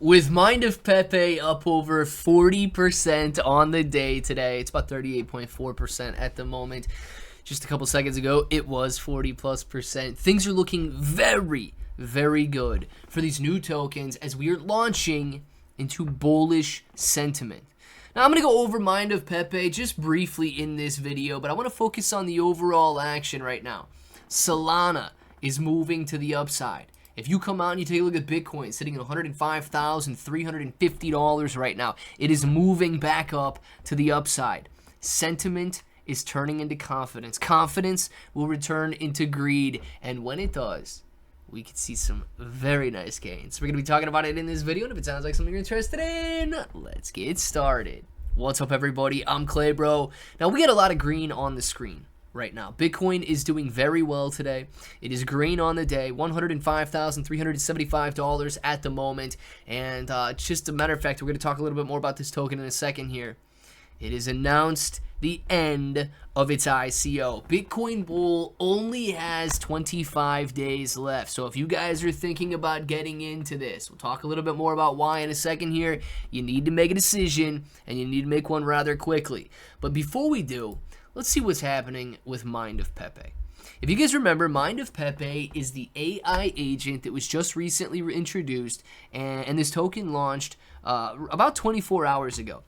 With Mind of Pepe up over 40% on the day today. It's about 38.4% at the moment. Just a couple seconds ago, it was 40+%. Things are looking very, very good for these new tokens as we are launching into bullish sentiment. Now, I'm going to go over Mind of Pepe just briefly in this video, but I want to focus on the overall action right now. Solana is moving to the upside. If you come out and you take a look at Bitcoin, sitting at $105,350 right now, it is moving back up to the upside. Sentiment is turning into confidence. Confidence will return into greed, and when it does, we could see some very nice gains. We're going to be talking about it in this video, and if it sounds like something you're interested in, let's get started. What's up, everybody? I'm Clay, bro. Now, we got a lot of green on the screen right now. Bitcoin is doing very well today. It is green on the day, $105,375 at the moment. And just a matter of fact, we're going to talk a little bit more about this token in a second here. It is announced the end of its ICO. Bitcoin Bull only has 25 days left. So if you guys are thinking about getting into this, we'll talk a little bit more about why in a second here. You need to make a decision, and you need to make one rather quickly. But before we do, let's see what's happening with Mind of Pepe. If you guys remember, Mind of Pepe is the AI agent that was just recently introduced, and this token launched about 24 hours ago.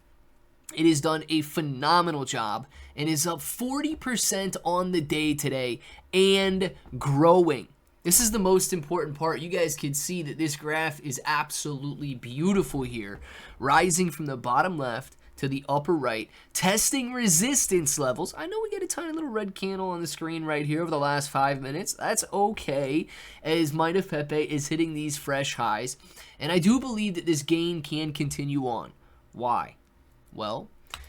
It has done a phenomenal job and is up 40% on the day today and growing. This is the most important part. You guys can see that this graph is absolutely beautiful here, rising from the bottom left to the upper right, testing resistance levels. I know we get a tiny little red candle on the screen right here over the last 5 minutes. That's okay, as Mind of Pepe is hitting these fresh highs. And I do believe that this gain can continue on. Why? Well,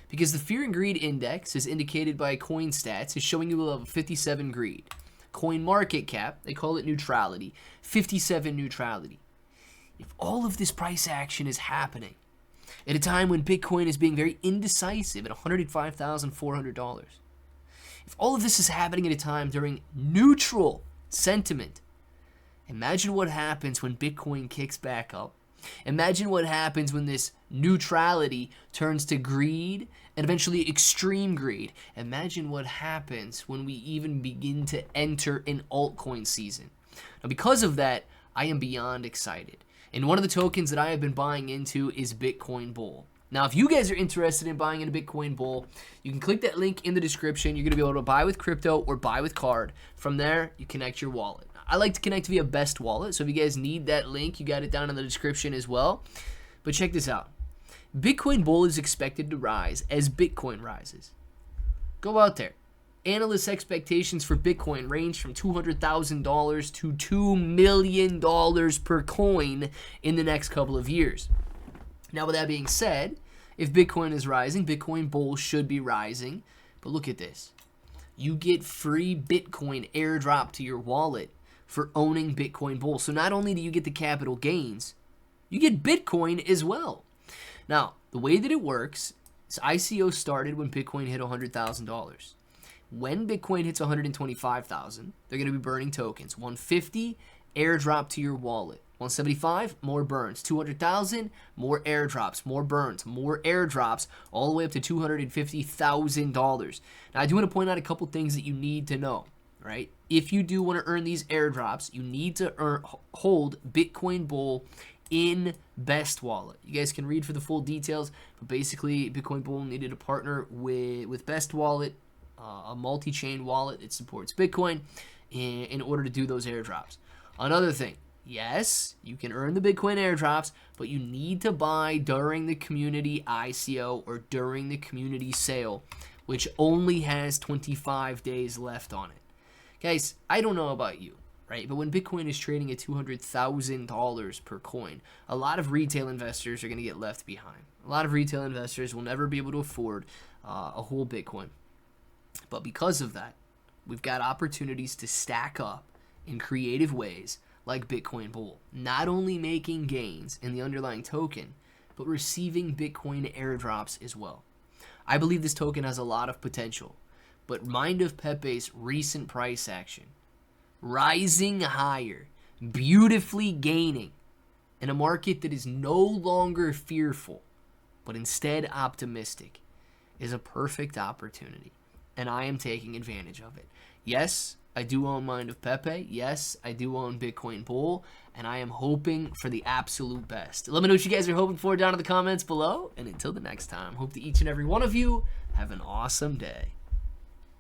because the Fear and Greed Index, as indicated by CoinStats, is showing you a level 57 greed. Coin market cap, they call it neutrality, 57 neutrality. If all of this price action is happening at a time when Bitcoin is being very indecisive at $105,400, if all of this is happening at a time during neutral sentiment, imagine what happens when Bitcoin kicks back up. Imagine what happens when this neutrality turns to greed and eventually extreme greed. Imagine what happens when we even begin to enter an altcoin season. Now, because of that, I am beyond excited. And one of the tokens that I have been buying into is Bitcoin Bull. Now, if you guys are interested in buying into Bitcoin Bull, you can click that link in the description. You're going to be able to buy with crypto or buy with card. From there, you connect your wallet. I like to connect via Best Wallet, so if you guys need that link, you got it down in the description as well. But check this out. Bitcoin Bull is expected to rise as Bitcoin rises. Go out there. Analysts' expectations for Bitcoin range from $200,000 to $2 million per coin in the next couple of years. Now, with that being said, if Bitcoin is rising, Bitcoin Bull should be rising. But look at this. You get free Bitcoin airdrop to your wallet for owning Bitcoin Bull. So not only do you get the capital gains, you get Bitcoin as well. Now, the way that it works is ICO started when Bitcoin hit $100,000. When Bitcoin hits $125,000, they're going to be burning tokens. 150, airdrop to your wallet. 175, more burns. 200,000, more airdrops, more burns, more airdrops, all the way up to $250,000. Now, I do want to point out a couple things that you need to know, right? If you do want to earn these airdrops, you need to hold Bitcoin Bull in Best Wallet. You guys can read for the full details, but basically, Bitcoin Bull needed to partner with Best Wallet, a multi-chain wallet that supports Bitcoin, in order to do those airdrops. Another thing, yes, you can earn the Bitcoin airdrops, but you need to buy during the community ICO or during the community sale, which only has 25 days left on it. Guys, I don't know about you, right? But when Bitcoin is trading at $200,000 per coin, a lot of retail investors are going to get left behind. A lot of retail investors will never be able to afford a whole Bitcoin. But because of that, we've got opportunities to stack up in creative ways like Bitcoin Bull, not only making gains in the underlying token, but receiving Bitcoin airdrops as well. I believe this token has a lot of potential, but Mind of Pepe's recent price action, rising higher, beautifully gaining, in a market that is no longer fearful, but instead optimistic, is a perfect opportunity, and I am taking advantage of it. Yes, I do own Mind of Pepe. Yes, I do own Bitcoin Bull, and I am hoping for the absolute best. Let me know what you guys are hoping for down in the comments below, and until the next time, hope that each and every one of you have an awesome day.